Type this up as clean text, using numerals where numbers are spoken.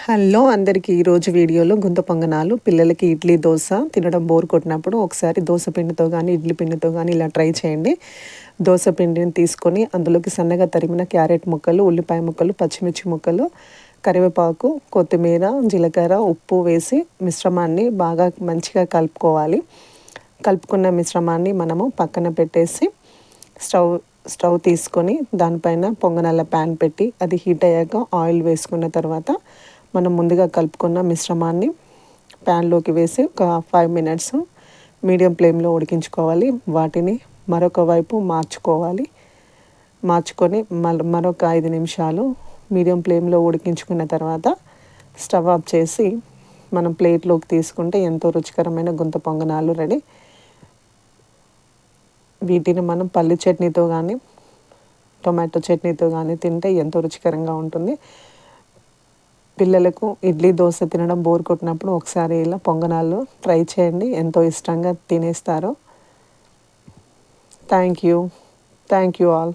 Hello అందరికీ ఈరోజు వీడియోలో గుంత పొంగనాలు పిల్లలకి ఇడ్లీ దోశ తినడం బోర్ కొట్టినప్పుడు ఒకసారి దోశ పిండితో కానీ ఇడ్లీ పిండితో కానీ ఇలా ట్రై చేయండి. దోశ పిండిని తీసుకొని అందులోకి సన్నగా తరిమిన క్యారెట్ ముక్కలు, ఉల్లిపాయ ముక్కలు, పచ్చిమిర్చి ముక్కలు, కరివేపాకు, కొత్తిమీర, జీలకర్ర, ఉప్పు వేసి మిశ్రమాన్ని బాగా మంచిగా కలుపుకోవాలి. కలుపుకున్న మిశ్రమాన్ని మనము పక్కన పెట్టేసి స్టవ్ తీసుకొని దానిపైన పొంగనాల ప్యాన్ పెట్టి అది హీట్ అయ్యాక ఆయిల్ వేసుకున్న తర్వాత మనం ముందుగా కలుపుకున్న మిశ్రమాన్ని ప్యాన్లోకి వేసి ఒక 5 మినిట్స్ మీడియం ఫ్లేమ్లో ఉడికించుకోవాలి. వాటిని మరొక వైపు మార్చుకొని మరొక 5 నిమిషాలు మీడియం ఫ్లేమ్లో ఉడికించుకున్న తర్వాత స్టవ్ ఆఫ్ చేసి మనం ప్లేట్లోకి తీసుకుంటే ఎంతో రుచికరమైన గుంత పొంగనాలు రెడీ. వీటిని మనం పల్లి చట్నీతో కానీ టొమాటో చట్నీతో కానీ తింటే ఎంతో రుచికరంగా ఉంటుంది. పిల్లలకు ఇడ్లీ దోశ తినడం బోర్ కొట్టినప్పుడు ఒకసారి ఇలా పొంగనాలు ట్రై చేయండి, ఎంతో ఇష్టంగా తినేస్తారు. Thank you all.